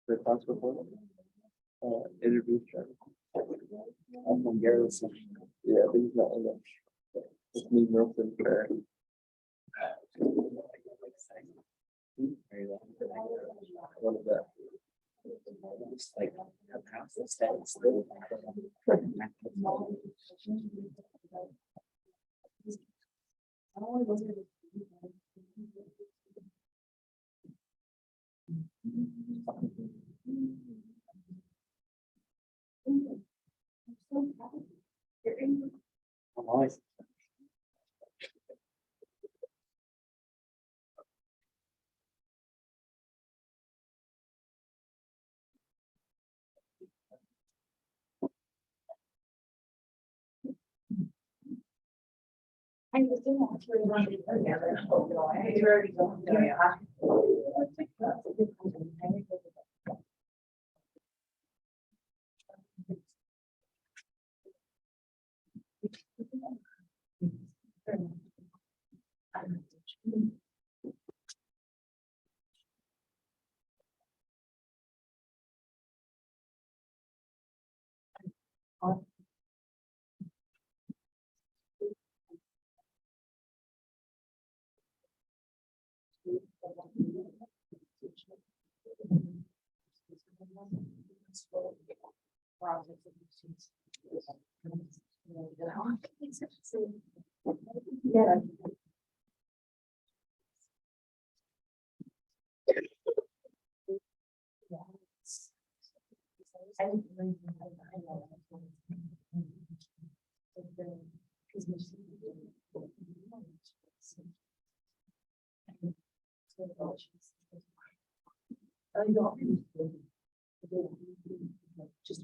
The class before, interview. I'm from Garrison. Yeah, but he's not English. It's me, Milton. One of that. Just like have house that stands still. I'm always. I just didn't want to run it together. You're already going. Yeah. Just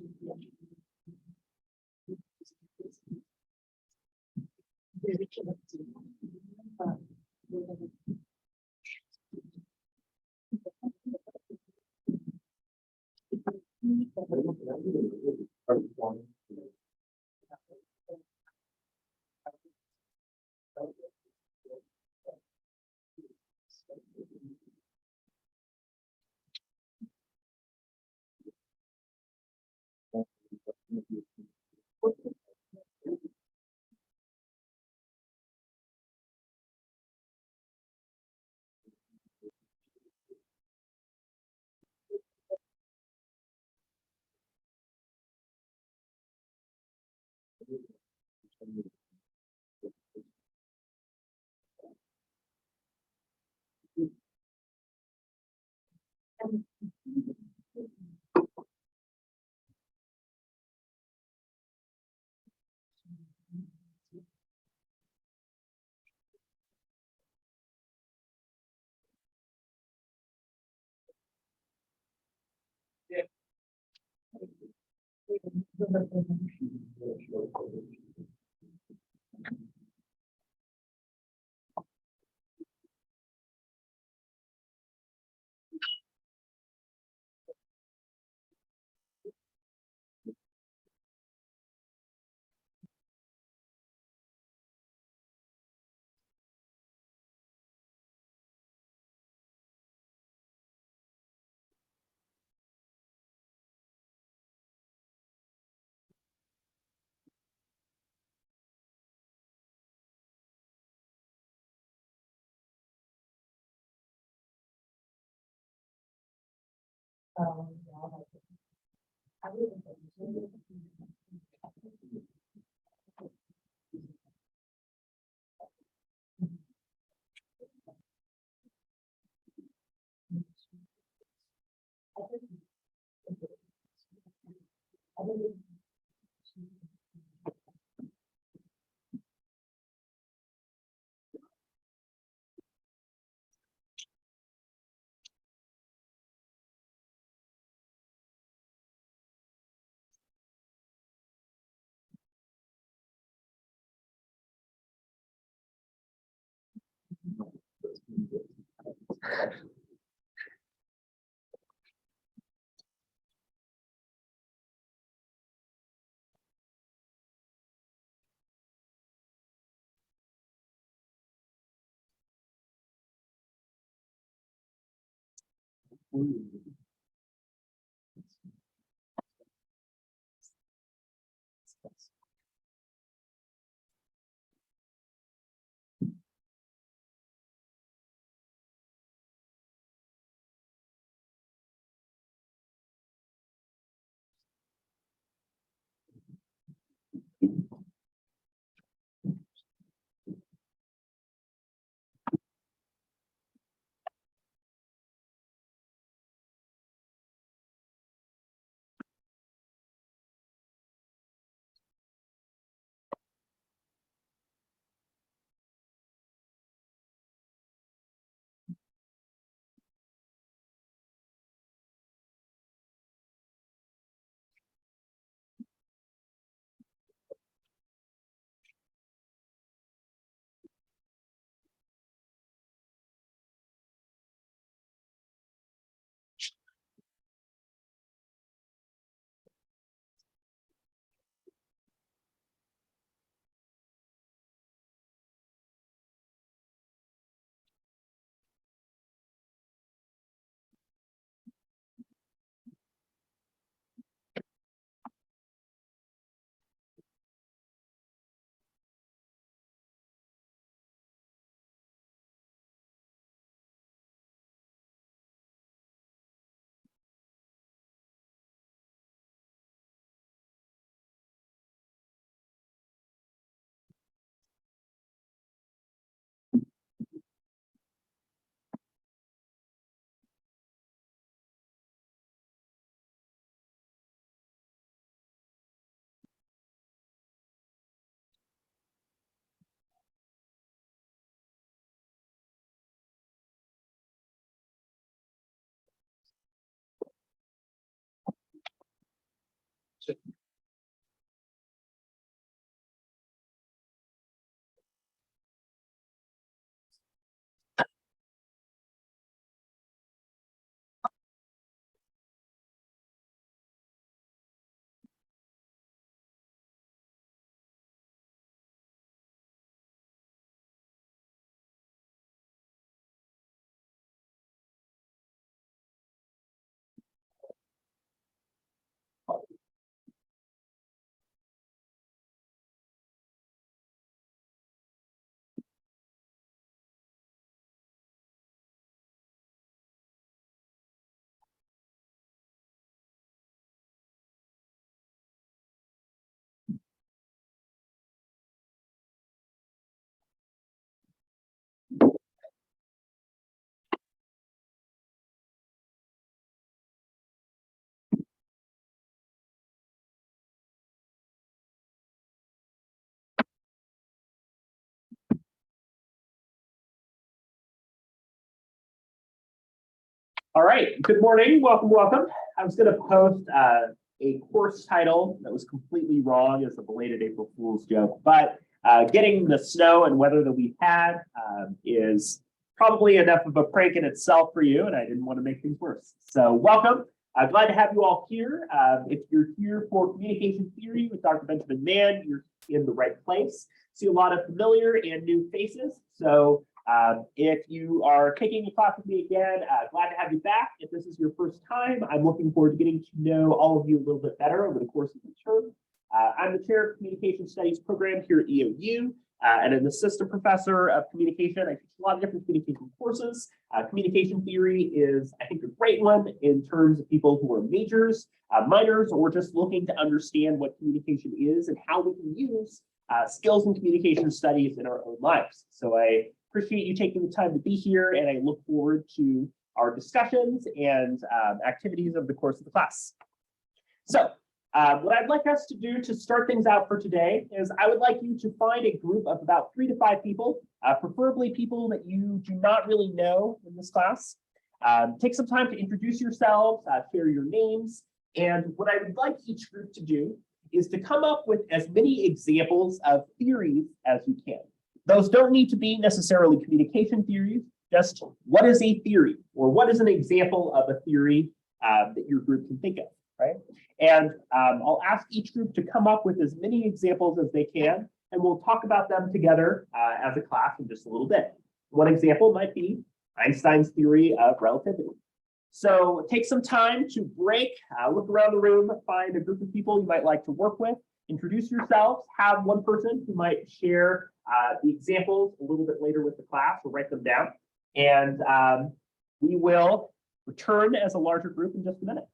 All right, good morning, welcome, welcome. I was gonna post a course title that was completely wrong as a belated April Fool's joke, but getting the snow and weather that we've had is probably enough of a prank in itself for you, and I didn't want to make things worse. So welcome, glad to have you all here. If you're here for communication theory with Dr. Benjamin Mann, you're in the right place. See a lot of familiar and new faces, so if you are taking a class with me again, glad to have you back. If this is your first time, I'm looking forward to getting to know all of you a little bit better over the course of the term. I'm the chair of Communication Studies program here at EOU, and an assistant professor of communication. I teach a lot of different communication courses. Communication theory is, I think, a great one in terms of people who are majors, minors, or just looking to understand what communication is and how we can use skills in communication studies in our own lives. So I appreciate you taking the time to be here, and I look forward to our discussions and activities over the course of the class. So what I'd like us to do to start things out for today is I would like you to find a group of about 3 to 5 people, preferably people that you do not really know in this class. Take some time to introduce yourselves, share your names, and what I would like each group to do is to come up with as many examples of theories as you can. Those don't need to be necessarily communication theories, just what is a theory, or what is an example of a theory that your group can think of, right? And I'll ask each group to come up with as many examples as they can, and we'll talk about them together as a class in just a little bit. One example might be Einstein's theory of relativity. So take some time to break, look around the room, find a group of people you might like to work with, introduce yourselves, have one person who might share the examples a little bit later with the class, or write them down. And we will return as a larger group in just a minute.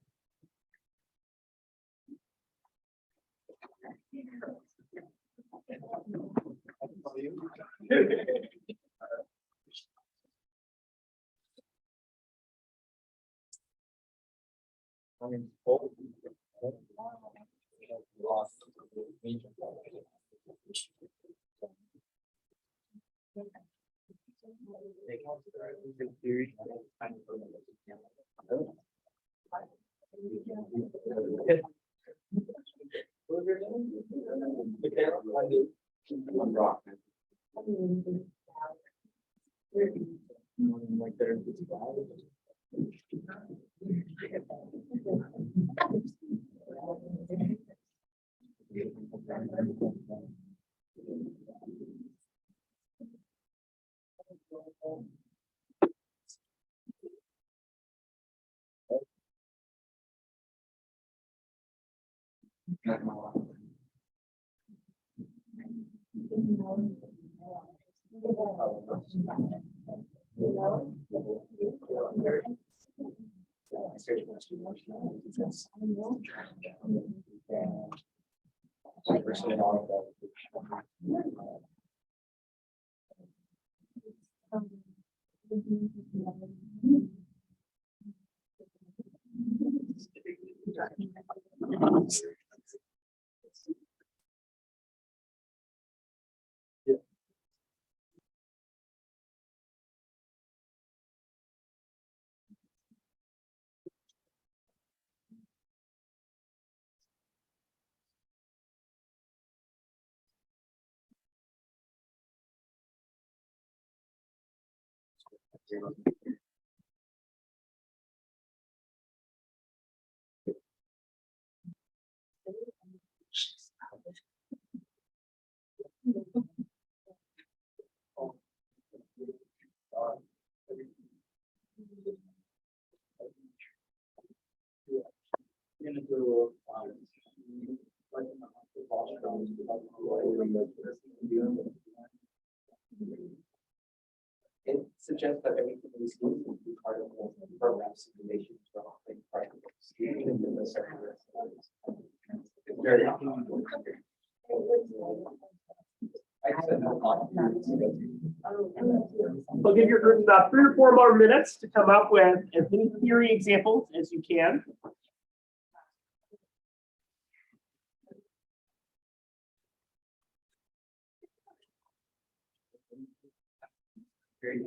It suggests that everything in these schools will be part of the program simulation as well, like part of the schooling and the circular. It's very often. We'll give your group about 3 or 4 more minutes to come up with as many theory examples as you can. Very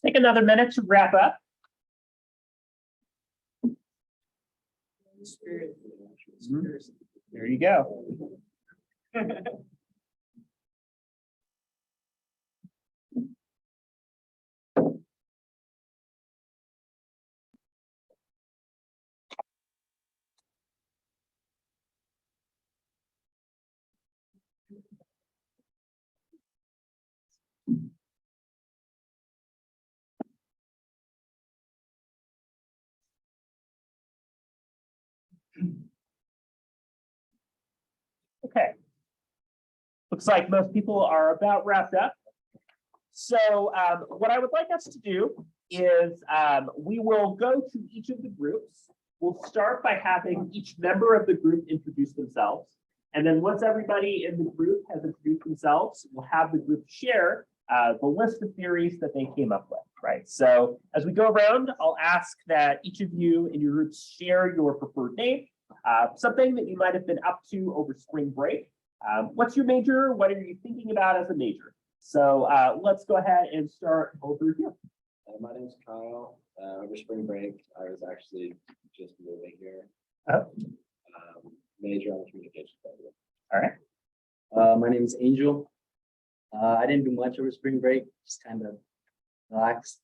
Take another minute to wrap up. There you go. Okay. Looks like most people are about wrapped up. So what I would like us to do is we will go to each of the groups. We'll start by having each member of the group introduce themselves. And then once everybody in the group has introduced themselves, we'll have the group share the list of theories that they came up with, right? So as we go around, I'll ask that each of you in your groups share your preferred name, something that you might have been up to over spring break. What's your major? What are you thinking about as a major? So let's go ahead and start over here. My name's Kyle. Over spring break, I was actually just moving here. Oh. Major on communication. All right. My name is Angel. I didn't do much over spring break, just kind of relaxed.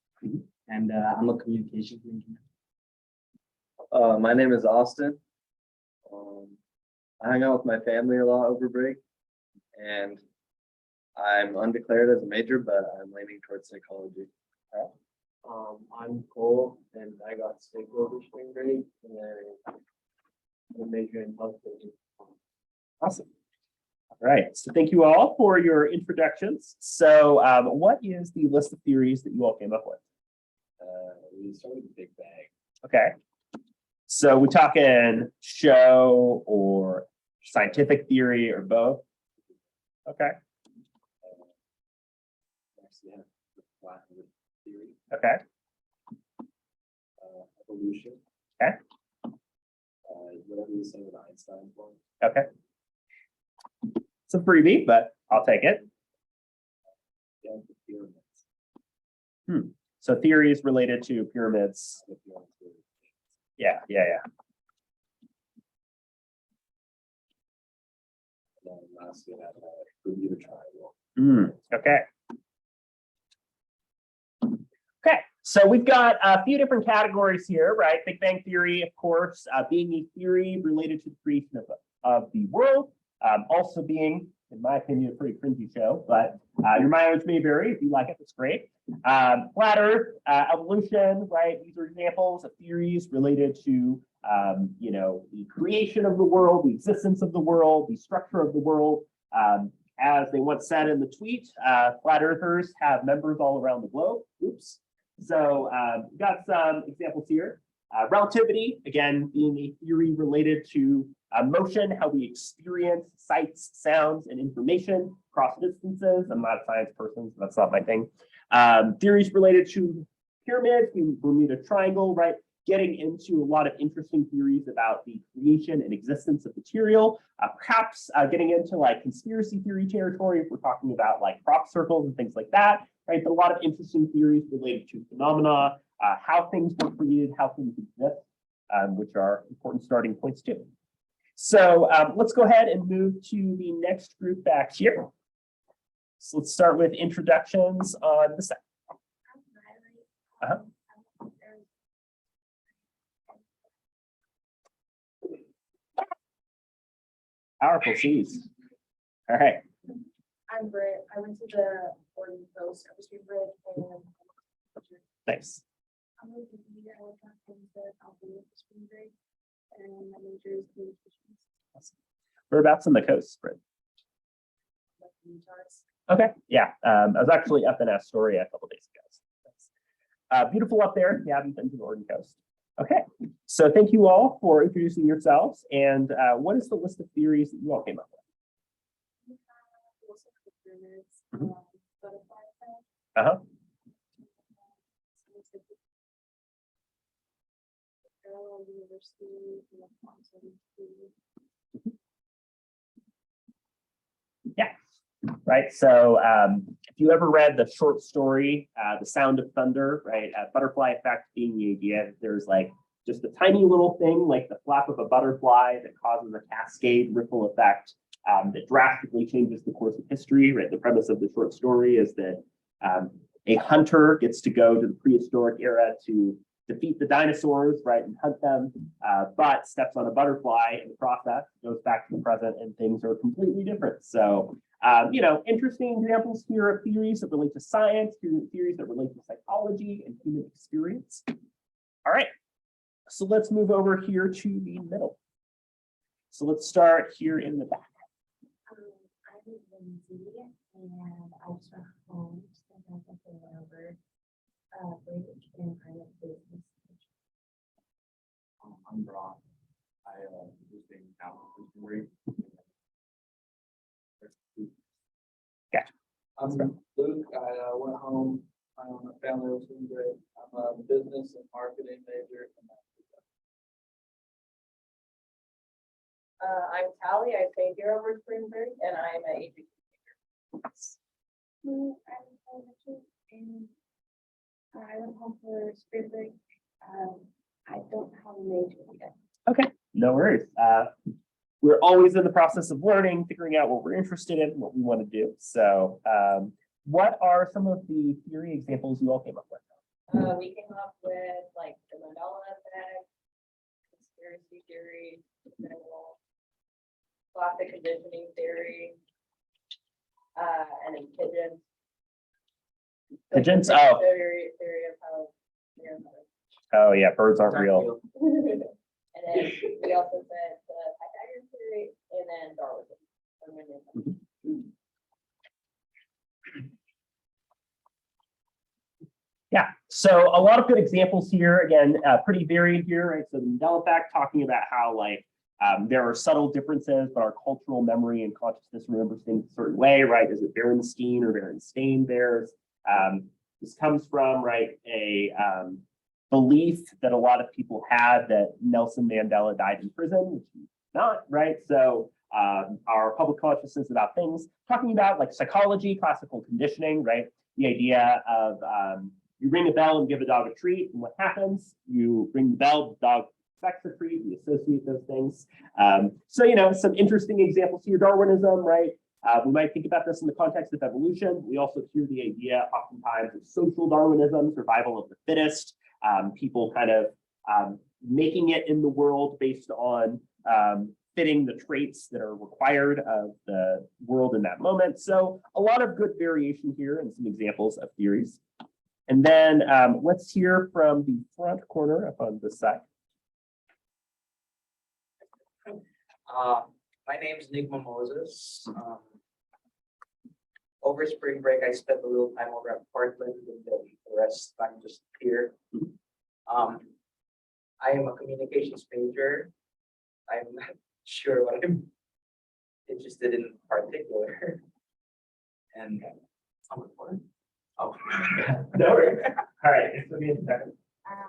And I'm a communications engineer. My name is Austin. I hung out with my family a lot over break, and I'm undeclared as a major, but I'm leaning towards psychology. I'm Cole, and I got sick over spring break, and then I'm a major in health. Awesome. All right. So thank you all for your introductions. So what is the list of theories that you all came up with? We started with Big Bang. Okay. So we're talking show or scientific theory or both? Okay. Actually have the flat Earth theory, Okay. evolution. Okay. Whatever you say with Einstein's one. Okay. It's a freebie, but I'll take it. Yeah, the pyramids. So theories related to pyramids. The pyramids were- Yeah. And then lastly, I had Bermuda Triangle. Okay. Okay, so we've got a few different categories here, right? Big Bang Theory, of course, being a theory related to the creation of the world, also being, in my opinion, a pretty cringy show, but your mileage may vary. If you like it, that's great. Flat Earth, evolution, right? These are examples of theories related to, the creation of the world, the existence of the world, the structure of the world. As they once said in the tweet, flat earthers have members all around the globe. Oops. So we've got some examples here. Relativity, again, being a theory related to motion, how we experience sights, sounds, and information across distances. I'm not a science person, so that's not my thing. Theories related to pyramids, the Bermuda Triangle, right? Getting into a lot of interesting theories about the creation and existence of material, perhaps getting into like conspiracy theory territory if we're talking about like crop circles and things like that, right? But a lot of interesting theories related to phenomena, how things were created, how things exist, which are important starting points too. So let's go ahead and move to the next group back here. So let's start with introductions on the side. Powerful C's. All right. I'm Britt. I went to the Oregon Coast of Street Bridge and Nice. I'm going to be I went to the Spring Break and my major is communications. Whereabouts on the coast, Britt? Okay, yeah. I was actually up in Astoria a couple days ago. Beautiful up there. If you haven't been to the Oregon coast. Okay, so thank you all for introducing yourselves. And what is the list of theories that you all came up with? Uh-huh. Yeah, right. So if you ever read the short story, The Sound of Thunder, right? Butterfly effect being the idea that there's like just a tiny little thing like the flap of a butterfly that causes a cascade ripple effect that drastically changes the course of history, right? The premise of the short story is that a hunter gets to go to the prehistoric era to defeat the dinosaurs, right, and hunt them, but steps on a butterfly in the process, goes back to the present, and things are completely different. So, interesting examples here of theories that relate to science, theories that relate to psychology and human experience. All right, so let's move over here to the middle. So let's start here in the back. Lindsay, and I just went home, spent my second over, break in private business. I'm Brock. I was being out of the break. I'm Luke. I went home. My family was doing great. I'm a business and marketing major. I'm Callie, I stayed here over spring break and I'm an AG. I'm Richard, and I went home for spring break. I don't have a major yet. Okay, no worries. We're always in the process of learning, figuring out what we're interested in, what we want to do. So what are some of the theory examples you all came up with? We came up with like the Mandela effect, conspiracy theory, classic conditioning theory, and then pigeons. Pigeons? Oh. Theory of how they're Oh yeah, birds aren't real. And then we also said the Pythagorean theory and then Darwinism. Yeah, so a lot of good examples here. Again, pretty varied here, right? So the Mandela effect, talking about how like there are subtle differences, but our cultural memory and consciousness remembers things a certain way, right? Is it Berenstain or Berenstain bears? This comes from, right, a belief that a lot of people had that Nelson Mandela died in prison, which is not, right? So our public consciousness about things, talking about like psychology, classical conditioning, right? The idea of you ring a bell and give a dog a treat, and what happens? You ring the bell, the dog expects a treat, we associate those things. So, you know, some interesting examples here, Darwinism, right? We might think about this in the context of evolution. We also hear the idea oftentimes of social Darwinism, survival of the fittest, people kind of making it in the world based on fitting the traits that are required of the world in that moment. So a lot of good variation here and some examples of theories. And then let's hear from the front corner up on this side. My name is Nigma Moses. Over spring break, I spent a little time over at Portland, and the rest I'm just here. I am a communications major. I'm not sure what I'm interested in particular. And oh, No worries. All right, this will be in a second.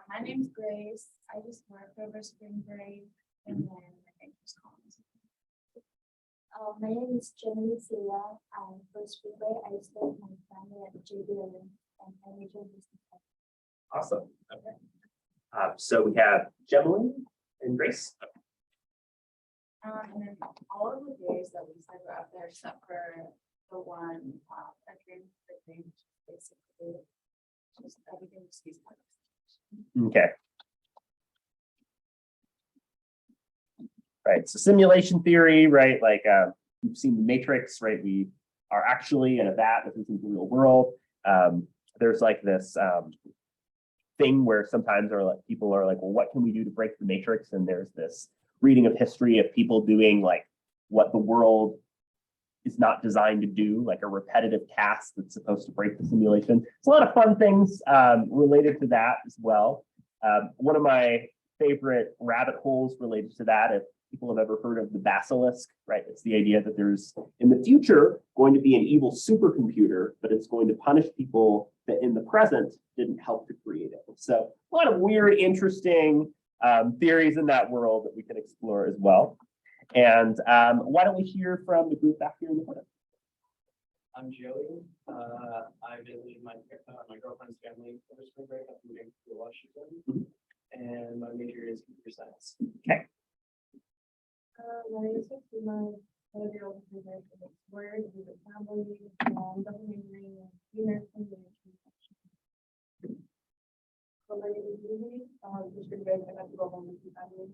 My name's Grace. I just worked over spring break, and then my name is Collins. My name is Jenny Silla. For spring break, I stayed with my family at JBL and I major in business. Awesome. Okay. So we have Gemily and Grace. And then all of the days that we said were up there, except for the one that came with me, basically just everything was these parts. Okay. Right, so simulation theory, right? Like we've seen the Matrix, right? We are actually in a vat. This isn't the real world. There's like this thing where sometimes people are like, well, what can we do to break the Matrix? And there's this reading of history of people doing like what the world is not designed to do, like a repetitive task that's supposed to break the simulation. It's a lot of fun things related to that as well. One of my favorite rabbit holes related to that, if people have ever heard of the basilisk, right? It's the idea that there's in the future going to be an evil supercomputer, but it's going to punish people that in the present didn't help to create it. So a lot of weird, interesting theories in that world that we can explore as well. And why don't we hear from the group back here in the corner? I'm Joey. I visited my girlfriend's family for spring break. I'm moving to Washington, and my major is computer science. Okay. My name is Fatima. I live here with my word, with the family, double majoring in nursing and so my name is Lily. This spring break, I got to go home with my family.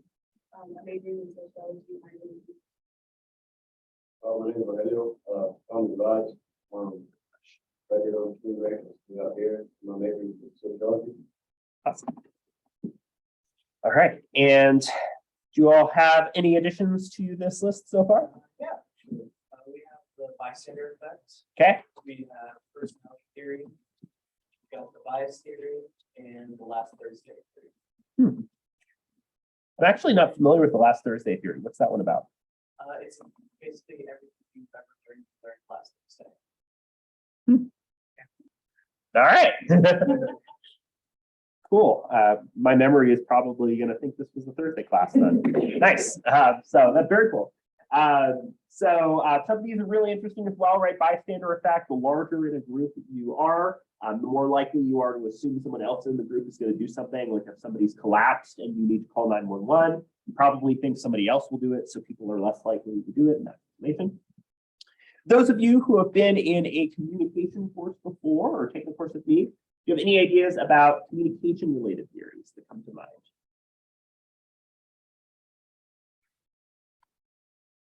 I majored in sociology. My name is Aurelio, from the lodge, regular spring break, out here, my major is sociology. Awesome. All right, and do you all have any additions to this list so far? Yeah. We have the bystander bias theory, and the last Thursday theory. I'm actually not familiar with the last Thursday theory. What's that one about? It's basically everything you've ever learned last Thursday. All right. Cool. My memory is probably going to think this was the Thursday class then. Nice. So that's very cool. Some of these are really interesting as well, right? Bystander effect. The larger in a group that you are, the more likely you are to assume someone else in the group is going to do something. Like if somebody's collapsed and you need to call 911, you probably think somebody else will do it, so people are less likely to do it in that situation. Those of you who have been in a communication course before or taken a course with me, do you have any ideas about communication-related theories that come to mind?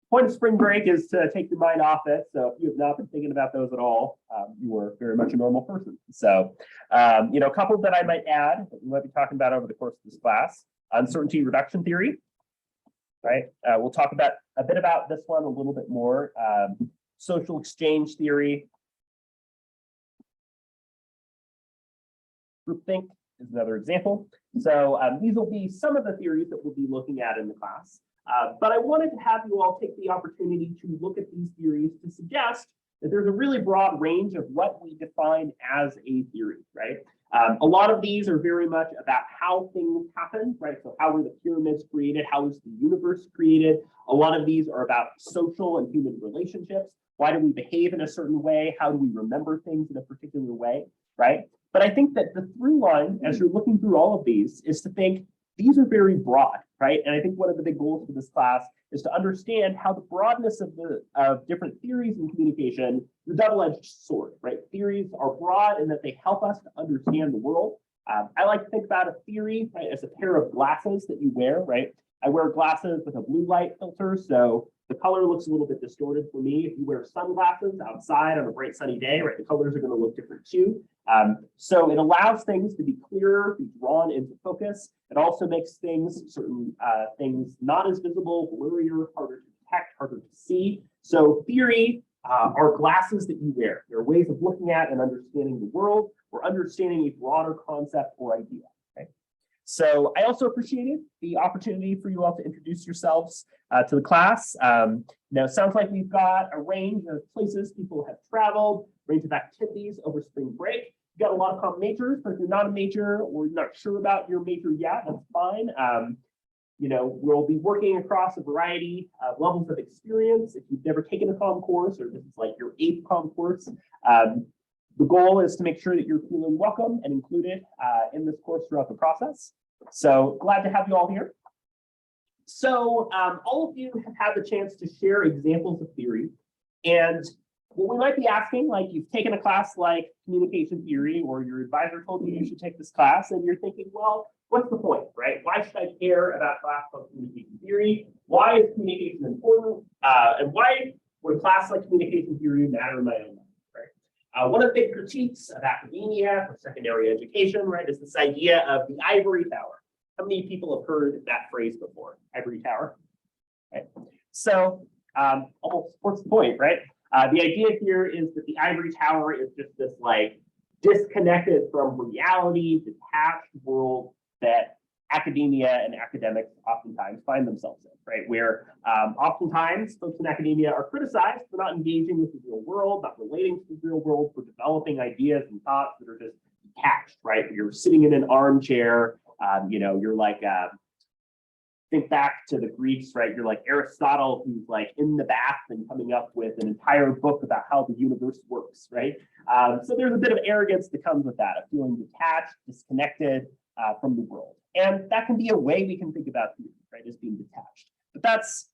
Point of spring break is to take your mind off it. So if you have not been thinking about those at all, you are very much a normal person. So, a couple that I might add that we might be talking about over the course of this class: uncertainty reduction theory. Right. We'll talk about a bit about this one a little bit more. Social exchange theory. Groupthink is another example. So these will be some of the theories that we'll be looking at in the class. But I wanted to have you all take the opportunity to look at these theories to suggest that there's a really broad range of what we define as a theory, right? A lot of these are very much about how things happen, right? So how were the pyramids created? How was the universe created? A lot of these are about social and human relationships. Why do we behave in a certain way? How do we remember things in a particular way, right? But I think that the through line, as you're looking through all of these, is to think these are very broad, right? And I think one of the big goals for this class is to understand how the broadness of different theories in communication is a double-edged sword, right? Theories are broad in that they help us to understand the world. I like to think about a theory, right, as a pair of glasses that you wear, right? I wear glasses with a blue light filter, so the color looks a little bit distorted for me. If you wear sunglasses outside on a bright sunny day, right, the colors are going to look different too. So it allows things to be clearer, be drawn into focus. It also makes certain things not as visible, blurrier, harder to detect, harder to see. So theory are glasses that you wear. They're ways of looking at and understanding the world or understanding a broader concept or idea. So I also appreciated the opportunity for you all to introduce yourselves to the class. Now, it sounds like we've got a range of places people have traveled, range of activities over spring break. You've got a lot of common majors, but if you're not a major or you're not sure about your major yet, that's fine. We'll be working across a variety of levels of experience. If you've never taken a comm course or this is like your 8th comm course, the goal is to make sure that you're feeling welcome and included in this course throughout the process. So glad to have you all here. So all of you have had the chance to share examples of theory. And what we might be asking, like you've taken a class like communication theory, or your advisor told you you should take this class, and you're thinking, well, what's the point, right? Why should I care about a class called communication theory? Why is communication important? And why would a class like communication theory matter in my own life? One of the big critiques of academia for secondary education, right, is this idea of the ivory tower. How many people have heard that phrase before? Ivory tower, right? So almost what's the point, right? The idea here is that the ivory tower is just this like disconnected from reality, detached world that academia and academics oftentimes find themselves in, right? Where oftentimes folks in academia are criticized for not engaging with the real world, not relating to the real world, for developing ideas and thoughts that are just detached, right? You're sitting in an armchair, you're like, think back to the Greeks, right? You're like Aristotle, who's like in the bath and coming up with an entire book about how the universe works, right? So there's a bit of arrogance that comes with that, of feeling detached, disconnected from the world. And that can be a way we can think about theory, right, as being detached. But that's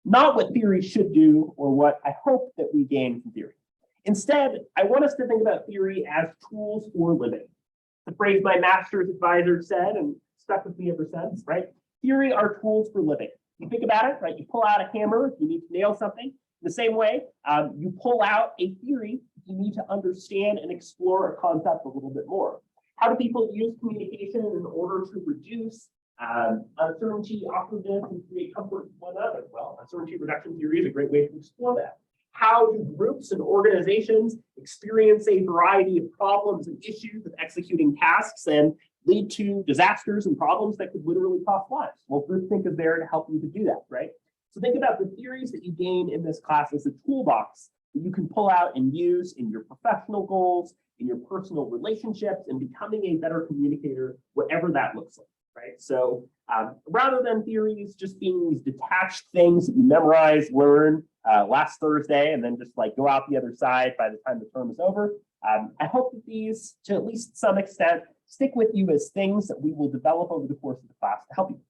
not what theory should do or what I hope that we gain from theory. Instead, I want us to think about theory as tools for living. The phrase my master's advisor said and stuck with me ever since, right? Theory are tools for living. You think about it, right? You pull out a hammer if you need to nail something. The same way, you pull out a theory if you need to understand and explore a concept a little bit more. How do people use communication in order to reduce uncertainty, awkwardness, and create comfort with one another? Well, uncertainty reduction theory is a great way to explore that. How do groups and organizations experience a variety of problems and issues of executing tasks and lead to disasters and problems that could literally cost lives? Well, groupthink is there to help you to do that, right? So think about the theories that you gain in this class as a toolbox that you can pull out and use in your professional goals, in your personal relationships, and becoming a better communicator, whatever that looks like, right? So rather than theories just being these detached things that you memorize, learn last Thursday, and then just like go out the other side by the time the term is over, I hope that these, to at least some extent, stick with you as things that we will develop over the course of the class to help you.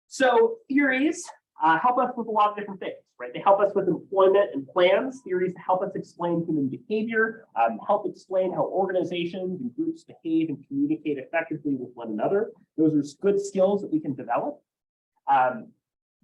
So theories help us with a lot of different things, right? They help us with employment and plans. Theories help us explain human behavior, help explain how organizations and groups behave and communicate effectively with one another. Those are good skills that we can develop.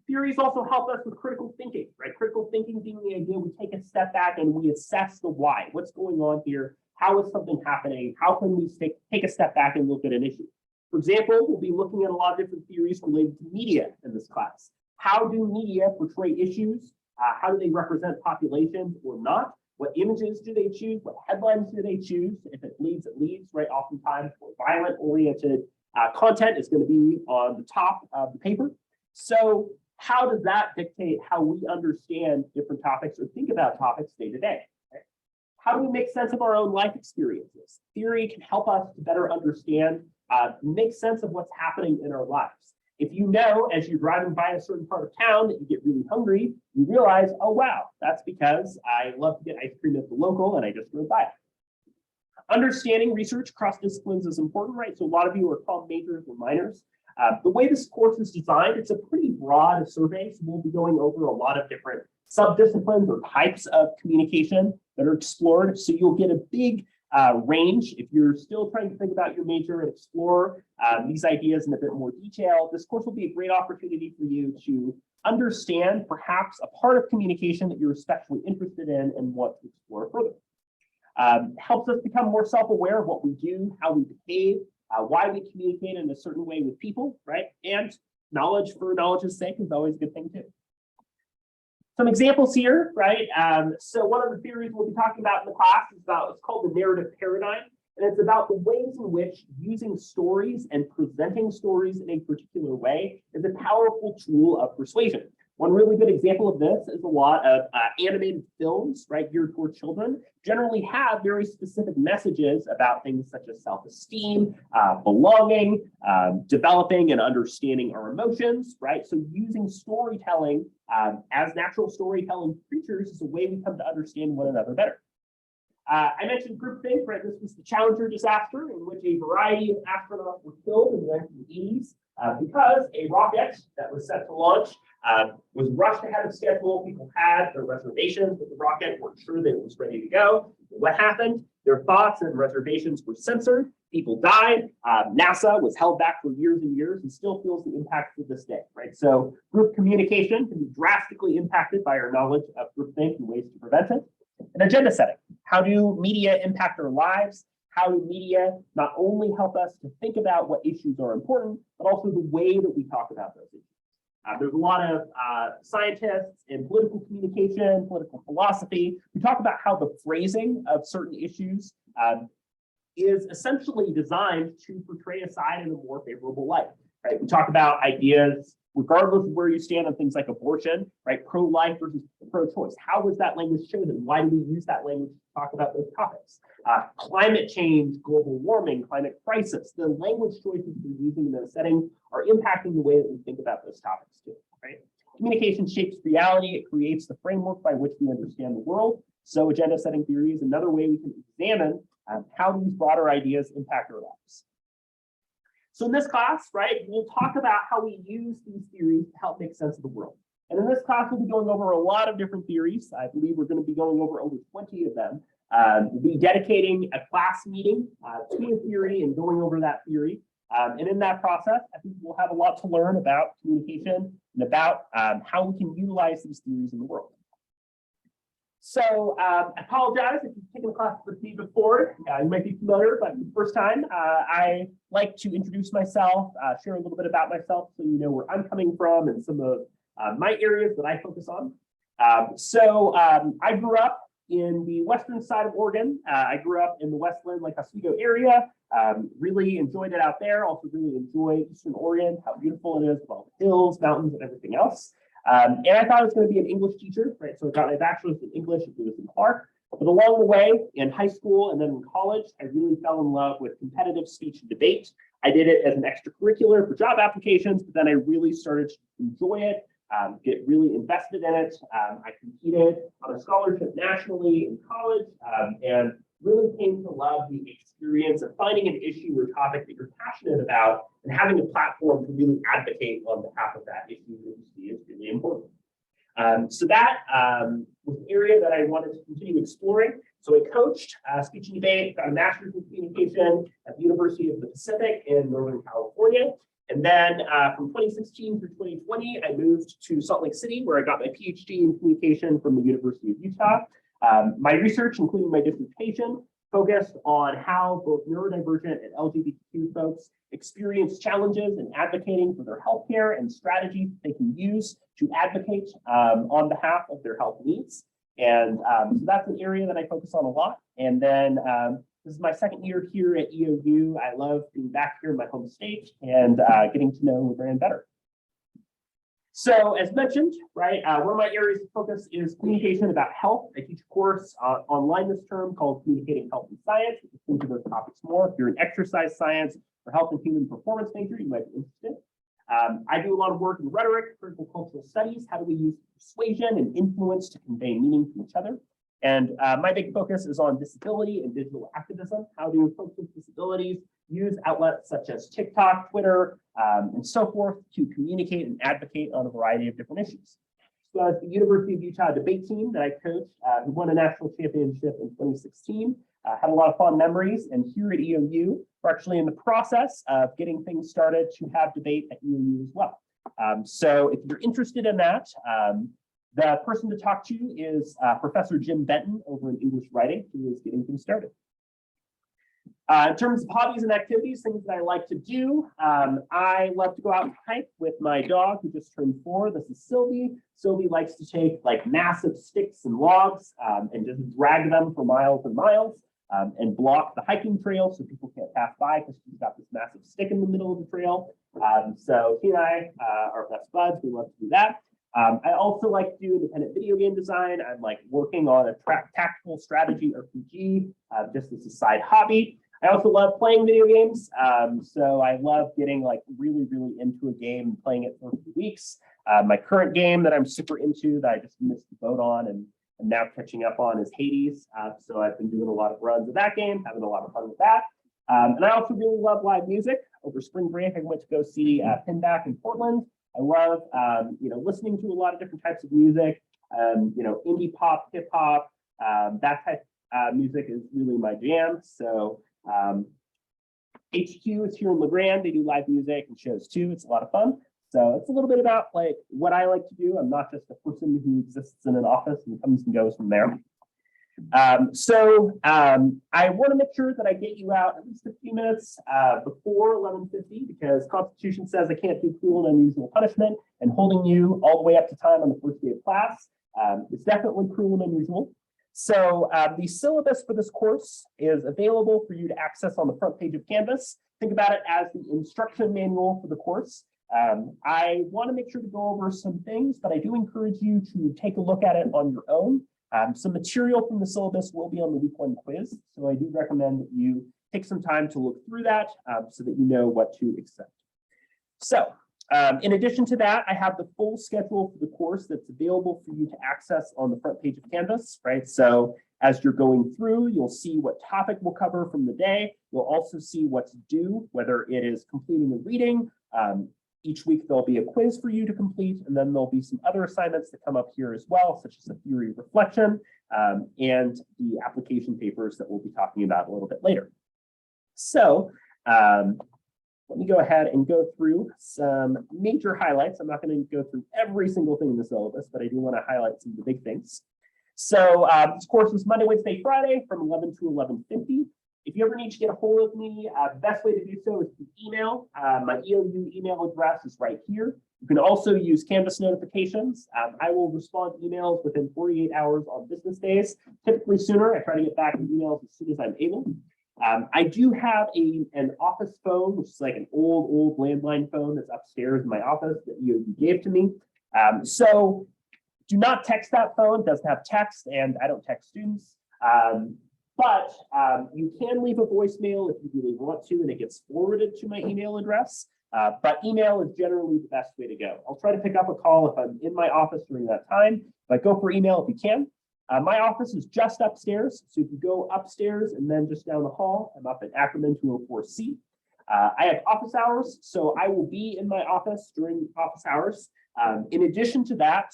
Theories also help us with critical thinking, right? Critical thinking being the idea we take a step back and we assess the why. What's going on here? How is something happening? How can we take a step back and look at an issue? For example, we'll be looking at a lot of different theories related to media in this class. How do media portray issues? How do they represent populations or not? What images do they choose? What headlines do they choose? If it leads, it leads, right? Oftentimes, more violent-oriented content is going to be on the top of the paper. So how does that dictate how we understand different topics or think about topics day to day? How do we make sense of our own life experiences? Theory can help us to better understand, make sense of what's happening in our lives. If you know, as you're driving by a certain part of town that you get really hungry, you realize, oh, wow, that's because I love to get ice cream at the local and I just drove by it. Understanding research across disciplines is important, right? So a lot of you are called majors or minors. The way this course is designed, it's a pretty broad survey. So we'll be going over a lot of different subdisciplines or types of communication that are explored. So you'll get a big range. If you're still trying to think about your major and explore these ideas in a bit more detail, this course will be a great opportunity for you to understand perhaps a part of communication that you're especially interested in and want to explore further. Helps us become more self-aware of what we do, how we behave, why we communicate in a certain way with people, right? And knowledge for knowledge's sake is always a good thing too. Some examples here, right? So one of the theories we'll be talking about in the class is about, it's called the narrative paradigm. And it's about the ways in which using stories and presenting stories in a particular way is a powerful tool of persuasion. One really good example of this is a lot of animated films, right, geared toward children, generally have very specific messages about things such as self-esteem, belonging, developing and understanding our emotions, right? So using storytelling as natural storytelling creatures is a way we come to understand one another better. I mentioned groupthink, right? This was the Challenger disaster in which a variety of astronauts were killed in the 1980s because a rocket that was set to launch was rushed ahead of schedule. People had their reservations with the rocket, weren't sure that it was ready to go. What happened? Their thoughts and reservations were censored. People died. NASA was held back for years and years and still feels the impact to this day, right? So group communication can be drastically impacted by our knowledge of groupthink and ways to prevent it. And agenda setting. How do media impact our lives? How do media not only help us to think about what issues are important, but also the way that we talk about those issues? There's a lot of scientists in political communication, political philosophy, who talk about how the phrasing of certain issues is essentially designed to portray a side in a more favorable light, right? We talk about ideas, regardless of where you stand on things like abortion, right? Pro-life versus pro-choice. How was that language chosen? Why do we use that language to talk about those topics? Climate change, global warming, climate crisis. The language choices we're using in those settings are impacting the way that we think about those topics too, right? Communication shapes reality. It creates the framework by which we understand the world. So agenda setting theory is another way we can examine how these broader ideas impact our lives. So in this class, right, we'll talk about how we use these theories to help make sense of the world. And in this class, we'll be going over a lot of different theories. I believe we're going to be going over 20 of them. We'll be dedicating a class meeting to a theory and going over that theory. And in that process, I think we'll have a lot to learn about communication and about how we can utilize these theories in the world. So I apologize if you've taken a class with me before. You might be familiar, but for the first time, I like to introduce myself, share a little bit about myself so you know where I'm coming from and some of my areas that I focus on. I grew up in the western side of Oregon. I grew up in the Westland, Lake Oswego area. Really enjoyed it out there. Also really enjoy Eastern Oregon, how beautiful it is with all the hills, mountains, and everything else. And I thought I was going to be an English teacher, right? So I got my bachelor's in English at Lewis and Clark. But along the way, in high school and then in college, I really fell in love with competitive speech and debate. I did it as an extracurricular for job applications, but then I really started to enjoy it, get really invested in it. I competed on a scholarship nationally in college, and really came to love the experience of finding an issue or topic that you're passionate about and having a platform to really advocate on behalf of that issue that you see is really important. So that was an area that I wanted to continue exploring. So I coached speech and debate, got a master's in communication at the University of the Pacific in Northern California. And then from 2016 through 2020, I moved to Salt Lake City, where I got my PhD in communication from the University of Utah. My research, including my dissertation, focused on how both neurodivergent and LGBTQ folks experience challenges in advocating for their healthcare and strategies they can use to advocate on behalf of their health needs. And so that's an area that I focus on a lot. And then this is my second year here at EOU. I love being back here in my home state and getting to know LeGrand better. So as mentioned, right, one of my areas of focus is communication about health. I teach a course online this term called Communicating Health and Science. We can think of those topics more. If you're an exercise science or health and human performance major, you might be interested. I do a lot of work in rhetoric, critical cultural studies. How do we use persuasion and influence to convey meaning to each other? And my big focus is on disability and digital activism. How do folks with disabilities use outlets such as TikTok, Twitter, and so forth to communicate and advocate on a variety of different issues? So as the University of Utah debate team that I coached, who won a national championship in 2016, had a lot of fond memories. And here at EOU, we're actually in the process of getting things started to have debate at EOU as well. So if you're interested in that, the person to talk to is Professor Jim Benton over in English Writing, who is getting things started. In terms of hobbies and activities, things that I like to do, I love to go out and hike with my dog who just turned 4. This is Sylvie. Sylvie likes to take like massive sticks and logs and just drag them for miles and miles and block the hiking trail so people can't pass by because she's got this massive stick in the middle of the trail. So he and I are best buds. We love to do that. I also like to do independent video game design. I'm like working on a tactical strategy RPG just as a side hobby. I also love playing video games. So I love getting like really, really into a game and playing it for a few weeks. My current game that I'm super into that I just missed the boat on and I'm now catching up on is Hades. So I've been doing a lot of runs of that game, having a lot of fun with that. And I also really love live music. Over spring break, I went to go see Pinback in Portland. I love, listening to a lot of different types of music, indie pop, hip hop, that type of music is really my jam. So HQ is here in LeGrand. They do live music and shows too. It's a lot of fun. So it's a little bit about like what I like to do. I'm not just a person who exists in an office and comes and goes from there. I want to make sure that I get you out at least a few minutes before 11:50 because Constitution says I can't do cruel and unusual punishment, and holding you all the way up to time on the first day of class is definitely cruel and unusual. So the syllabus for this course is available for you to access on the front page of Canvas. Think about it as the instruction manual for the course. I want to make sure to go over some things, but I do encourage you to take a look at it on your own. Some material from the syllabus will be on the week 1 quiz, so I do recommend that you take some time to look through that so that you know what to expect. So in addition to that, I have the full schedule for the course that's available for you to access on the front page of Canvas, right? So as you're going through, you'll see what topic we'll cover from the day. You'll also see what's due, whether it is completing a reading. Each week, there'll be a quiz for you to complete, and then there'll be some other assignments that come up here as well, such as a theory of reflection and the application papers that we'll be talking about a little bit later. So let me go ahead and go through some major highlights. I'm not going to go through every single thing in the syllabus, but I do want to highlight some of the big things. So this course is Monday, Wednesday, Friday from 11 to 11:50. If you ever need to get a hold of me, the best way to do so is through email. My EOU email address is right here. You can also use Canvas notifications. I will respond to emails within 48 hours on business days. Typically sooner. I try to get back to emails as soon as I'm able. I do have an office phone, which is like an old landline phone that's upstairs in my office that EOD gave to me. So do not text that phone. It doesn't have text, and I don't text students. But you can leave a voicemail if you really want to, and it gets forwarded to my email address. But email is generally the best way to go. I'll try to pick up a call if I'm in my office during that time, but go for email if you can. My office is just upstairs, so if you go upstairs and then just down the hall, I'm up at Ackerman 204C. I have office hours, so I will be in my office during office hours. In addition to that,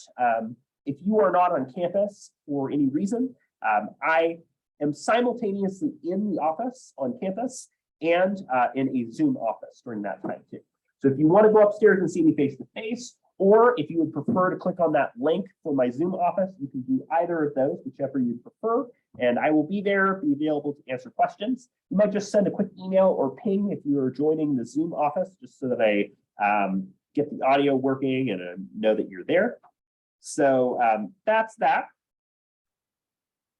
if you are not on campus for any reason, I am simultaneously in the office on campus and in a Zoom office during that time too. So if you want to go upstairs and see me face to face, or if you would prefer to click on that link for my Zoom office, you can do either of those, whichever you prefer. And I will be there, be available to answer questions. You might just send a quick email or ping if you are joining the Zoom office, just so that I get the audio working and know that you're there. So that's that.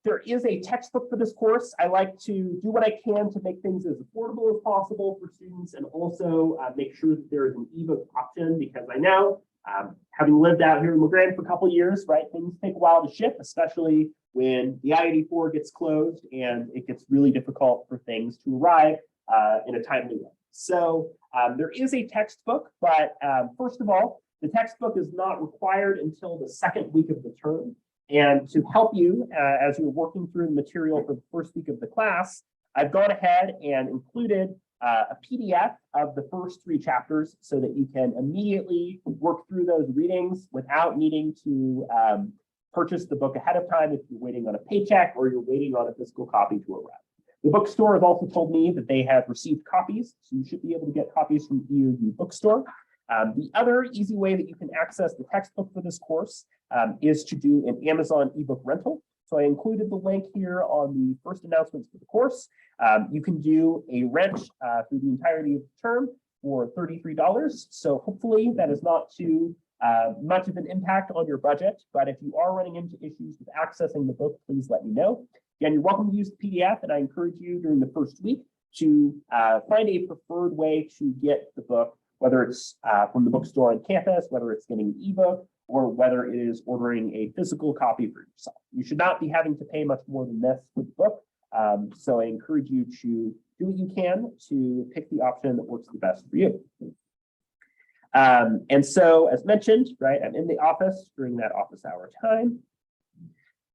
There is a textbook for this course. I like to do what I can to make things as affordable as possible for students, and also make sure that there is an ebook option, because I know, having lived out here in LeGrand for a couple of years, right, things take a while to ship, especially when the I-84 gets closed and it gets really difficult for things to arrive in a timely way. So there is a textbook, but first of all, the textbook is not required until the second week of the term. And to help you as you're working through the material for the first week of the class, I've gone ahead and included a PDF of the first 3 chapters so that you can immediately work through those readings without needing to purchase the book ahead of time if you're waiting on a paycheck or you're waiting on a physical copy to arrive. The bookstore has also told me that they have received copies, so you should be able to get copies from EOU Bookstore. The other easy way that you can access the textbook for this course is to do an Amazon ebook rental. So I included the link here on the first announcements for the course. You can do a rent through the entirety of the term for $33. So hopefully that is not too much of an impact on your budget. But if you are running into issues with accessing the book, please let me know. Again, you're welcome to use the PDF, and I encourage you during the first week to find a preferred way to get the book, whether it's from the bookstore on campus, whether it's getting an ebook, or whether it is ordering a physical copy for yourself. You should not be having to pay much more than this for the book. So I encourage you to do what you can to pick the option that works the best for you. And so, as mentioned, right, I'm in the office during that office hour time.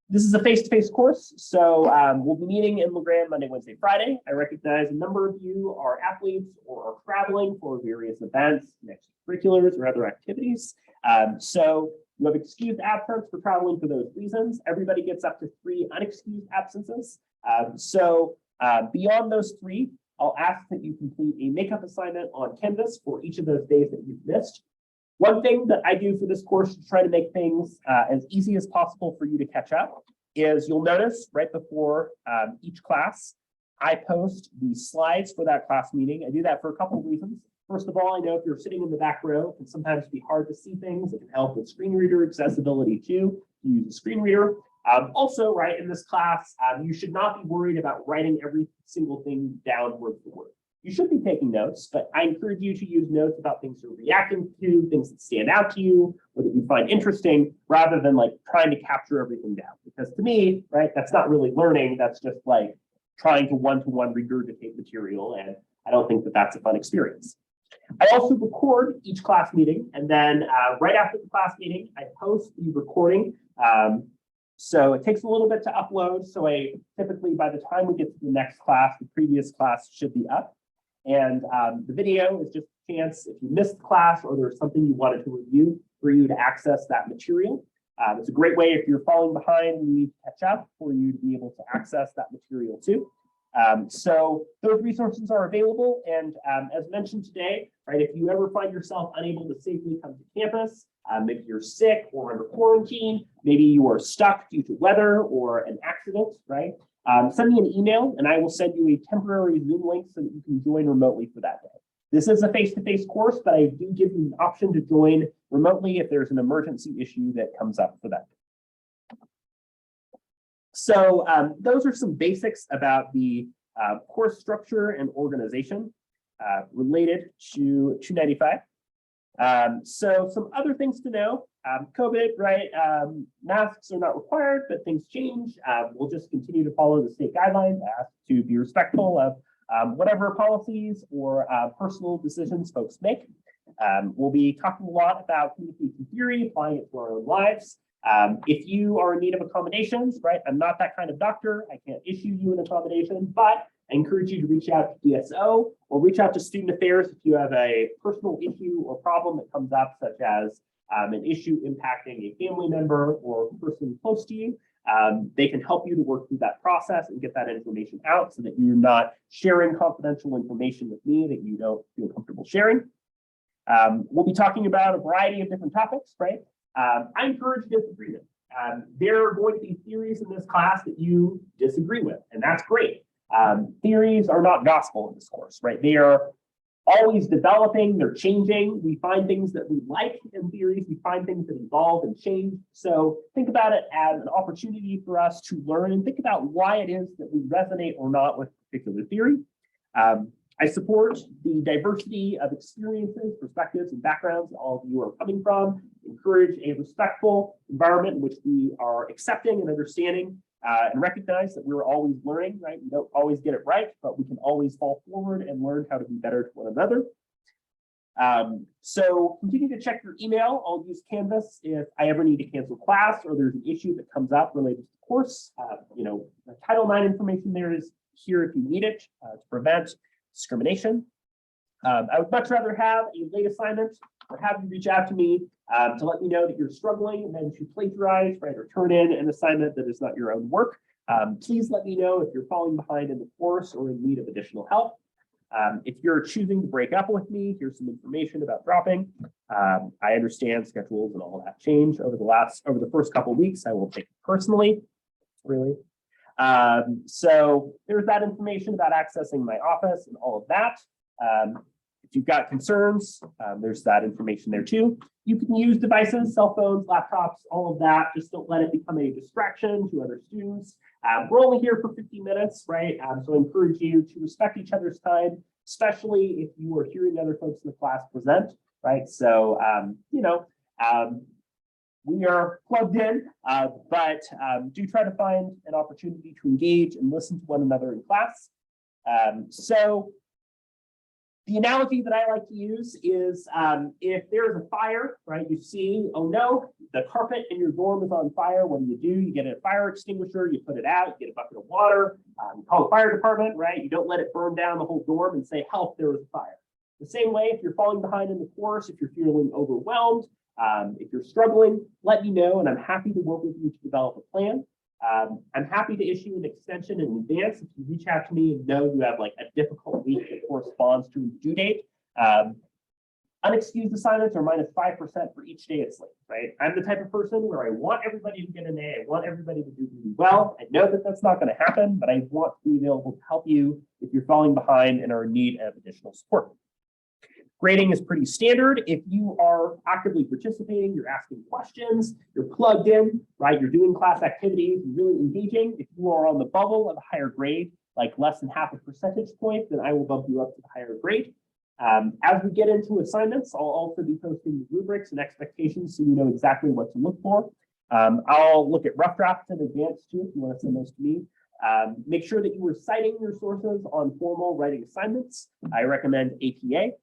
This is a face-to-face course, so we'll be meeting in LeGrand Monday, Wednesday, Friday. I recognize a number of you are athletes or are traveling for various events, extracurriculars, or other activities. So you have excused absence for traveling for those reasons. Everybody gets up to 3 unexcused absences. So beyond those 3, I'll ask that you complete a makeup assignment on Canvas for each of those days that you've missed. One thing that I do for this course to try to make things as easy as possible for you to catch up is you'll notice right before each class, I post the slides for that class meeting. I do that for a couple of reasons. First of all, I know if you're sitting in the back row, it can sometimes be hard to see things. It can help with screen reader accessibility too, to use a screen reader. Also, right, in this class, you should not be worried about writing every single thing down word for word. You should be taking notes, but I encourage you to use notes about things you're reacting to, things that stand out to you, or that you find interesting, rather than like trying to capture everything down. Because to me, right, that's not really learning. That's just like trying to one-to-one regurgitate material. And I don't think that that's a fun experience. I also record each class meeting, and then right after the class meeting, I post the recording. So it takes a little bit to upload. So I typically, by the time we get to the next class, the previous class should be up. And the video is just a chance, if you missed the class or there's something you wanted to review, for you to access that material. It's a great way if you're falling behind and you need to catch up, for you to be able to access that material too. So those resources are available. And as mentioned today, right, if you ever find yourself unable to safely come to campus, maybe you're sick or under quarantine, maybe you are stuck due to weather or an accident, right? Send me an email and I will send you a temporary Zoom link so that you can join remotely for that day. This is a face-to-face course, but I do give you an option to join remotely if there's an emergency issue that comes up for that. So those are some basics about the course structure and organization related to 295. So some other things to know, COVID, right? Masks are not required, but things change. We'll just continue to follow the state guidelines, to be respectful of whatever policies or personal decisions folks make. We'll be talking a lot about communication theory, applying it to our own lives. If you are in need of accommodations, right? I'm not that kind of doctor. I can't issue you an accommodation, but I encourage you to reach out to DSO or reach out to Student Affairs if you have a personal issue or problem that comes up, such as an issue impacting a family member or a person close to you. They can help you to work through that process and get that information out so that you're not sharing confidential information with me that you don't feel comfortable sharing. We'll be talking about a variety of different topics, right? I encourage disagreement. There are going to be theories in this class that you disagree with, and that's great. Theories are not gospel in this course, right? They are always developing, they're changing. We find things that we like in theories, we find things that evolve and change. So think about it as an opportunity for us to learn and think about why it is that we resonate or not with a particular theory. I support the diversity of experiences, perspectives, and backgrounds that all of you are coming from. Encourage a respectful environment in which we are accepting and understanding and recognize that we're always learning, right? We don't always get it right, but we can always fall forward and learn how to be better to one another. So continue to check your email. I'll use Canvas if I ever need to cancel class or there's an issue that comes up related to the course. The Title IX information there is here if you need it to prevent discrimination. I would much rather have a late assignment or have you reach out to me to let me know that you're struggling and then to plagiarize, right, or turn in an assignment that is not your own work. Please let me know if you're falling behind in the course or in need of additional help. If you're choosing to break up with me, here's some information about dropping. I understand schedules and all that change over the first couple of weeks. I will take it personally, really. So there's that information about accessing my office and all of that. If you've got concerns, there's that information there too. You can use devices, cell phones, laptops, all of that. Just don't let it become a distraction to other students. We're only here for 50 minutes, right? So I encourage you to respect each other's time, especially if you are hearing other folks in the class present, right? So, we are plugged in, but do try to find an opportunity to engage and listen to one another in class. So the analogy that I like to use is if there's a fire, right, you see, oh no, the carpet in your dorm is on fire. What do? You get a fire extinguisher, you put it out, you get a bucket of water, you call the fire department, right? You don't let it burn down the whole dorm and say, help, there was a fire. The same way, if you're falling behind in the course, if you're feeling overwhelmed, if you're struggling, let me know, and I'm happy to work with you to develop a plan. I'm happy to issue an extension in advance if you reach out to me and know you have like a difficult week that corresponds to a due date. Unexcused assignments are -5% for each day it's late, right? I'm the type of person where I want everybody to get an A. I want everybody to do really well. I know that that's not going to happen, but I want to be available to help you if you're falling behind and are in need of additional support. Grading is pretty standard. If you are actively participating, you're asking questions, you're plugged in, right? You're doing class activities, you're really engaging. If you are on the bubble of a higher grade, like less than half a percentage point, then I will bump you up to the higher grade. As we get into assignments, I'll also be posting the rubrics and expectations so you know exactly what to look for. I'll look at rough drafts in advance too, if you want to send those to me. Make sure that you are citing your sources on formal writing assignments. I recommend APA.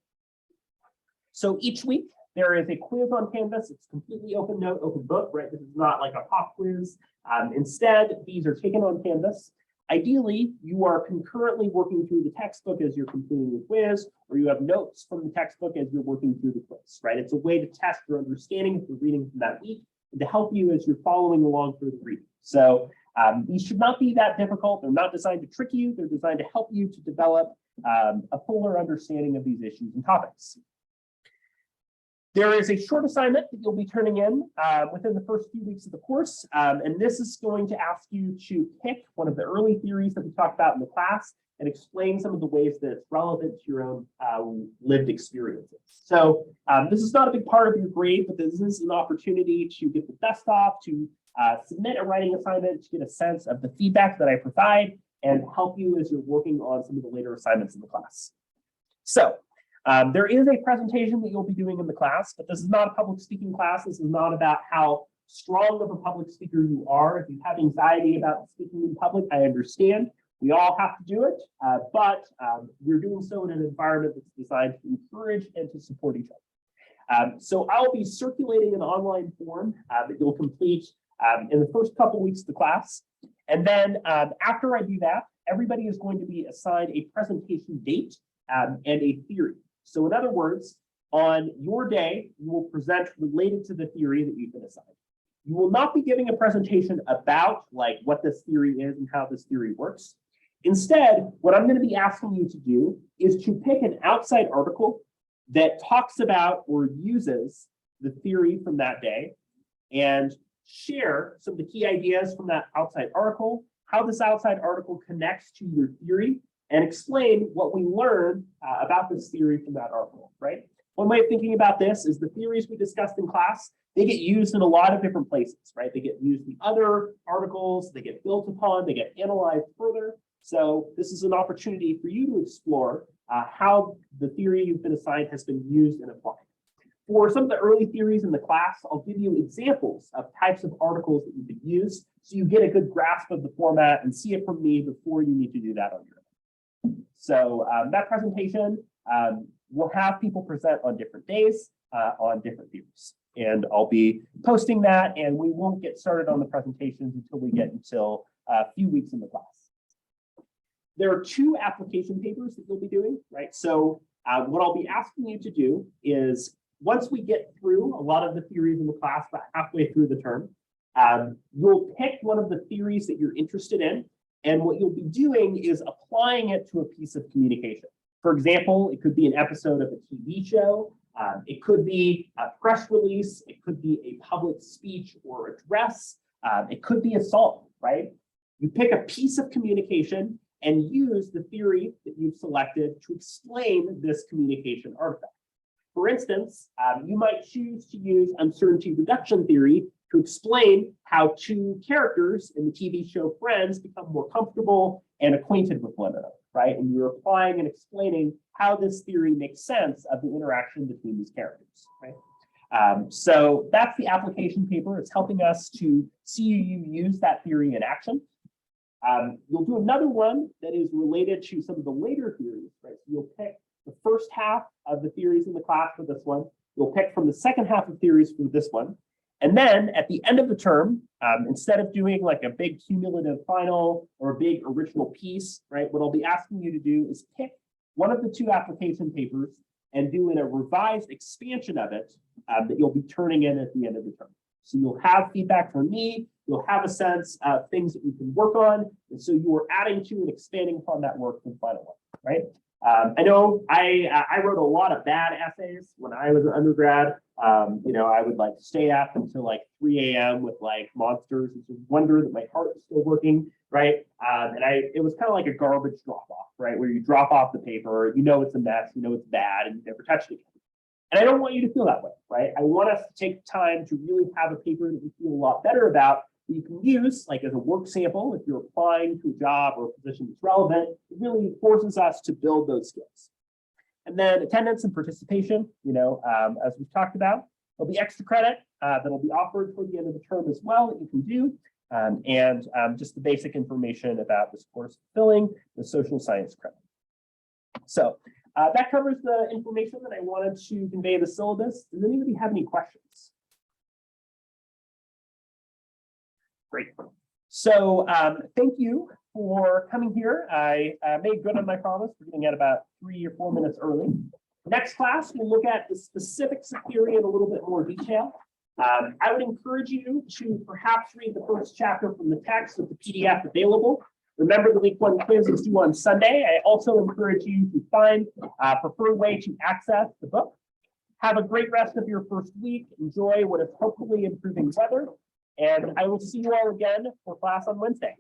So each week there is a quiz on Canvas. It's completely open note, open book, right? This is not like a pop quiz. Instead, these are taken on Canvas. Ideally, you are concurrently working through the textbook as you're completing the quiz, or you have notes from the textbook as you're working through the quiz, right? It's a way to test your understanding of the reading from that week and to help you as you're following along through the reading. So these should not be that difficult. They're not designed to trick you. They're designed to help you to develop a fuller understanding of these issues and topics. There is a short assignment that you'll be turning in within the first few weeks of the course. And this is going to ask you to pick one of the early theories that we talked about in the class and explain some of the ways that it's relevant to your own lived experiences. So this is not a big part of your grade, but this is an opportunity to get the dust off, to submit a writing assignment, to get a sense of the feedback that I provide and help you as you're working on some of the later assignments in the class. So there is a presentation that you'll be doing in the class, but this is not a public speaking class. This is not about how strong of a public speaker you are. If you have anxiety about speaking in public, I understand. We all have to do it, but we're doing so in an environment that's designed to encourage and to support each other. So I'll be circulating an online form that you'll complete in the first couple weeks of the class. And then after I do that, everybody is going to be assigned a presentation date and a theory. So in other words, on your day, you will present related to the theory that you've been assigned. You will not be giving a presentation about like what this theory is and how this theory works. Instead, what I'm going to be asking you to do is to pick an outside article that talks about or uses the theory from that day and share some of the key ideas from that outside article, how this outside article connects to your theory, and explain what we learned about this theory from that article, right? One way of thinking about this is the theories we discussed in class, they get used in a lot of different places, right? They get used in other articles, they get built upon, they get analyzed further. So this is an opportunity for you to explore how the theory you've been assigned has been used and applied. For some of the early theories in the class, I'll give you examples of types of articles that you could use so you get a good grasp of the format and see it from me before you need to do that on your own. So that presentation, we'll have people present on different days on different theories. And I'll be posting that, and we won't get started on the presentations until we get until a few weeks in the class. There are 2 application papers that you'll be doing, right? So what I'll be asking you to do is once we get through a lot of the theories in the class, about halfway through the term, you'll pick one of the theories that you're interested in. And what you'll be doing is applying it to a piece of communication. For example, it could be an episode of a TV show. It could be a press release. It could be a public speech or address. It could be a song, right? You pick a piece of communication and use the theory that you've selected to explain this communication artifact. For instance, you might choose to use uncertainty reduction theory to explain how 2 characters in the TV show Friends become more comfortable and acquainted with one another, right? And you're applying and explaining how this theory makes sense of the interaction between these characters, right? So that's the application paper. It's helping us to see you use that theory in action. You'll do another one that is related to some of the later theories, right? So you'll pick the first half of the theories in the class for this one. You'll pick from the second half of theories for this one. And then at the end of the term, instead of doing like a big cumulative final or a big original piece, right? What I'll be asking you to do is pick one of the 2 application papers and do a revised expansion of it that you'll be turning in at the end of the term. So you'll have feedback from me, you'll have a sense of things that you can work on. And so you are adding to and expanding upon that work in final one, right? I know I wrote a lot of bad essays when I was an undergrad. You know, I would like stay up until like 3 a.m. with like monsters and just wonder that my heart was still working, right? And it was kind of like a garbage drop off, right? Where you drop off the paper, you know it's a mess, you know it's bad, and you never touch it again. And I don't want you to feel that way, right? I want us to take time to really have a paper that you feel a lot better about, that you can use like as a work sample if you're applying to a job or a position that's relevant. It really forces us to build those skills. And then attendance and participation, you know, as we've talked about, there'll be extra credit that'll be offered toward the end of the term as well that you can do. And just the basic information about this course filling the social science credit. So that covers the information that I wanted to convey the syllabus. Does anybody have any questions? Great. So thank you for coming here. I made good on my promise. We're getting at about 3 or 4 minutes early. Next class, we'll look at the specifics of theory in a little bit more detail. I would encourage you to perhaps read the first chapter from the text with the PDF available. Remember, the week 1 quiz is due on Sunday. I also encourage you to find a preferred way to access the book. Have a great rest of your first week. Enjoy what is hopefully improving weather. And I will see you all again for class on Wednesday.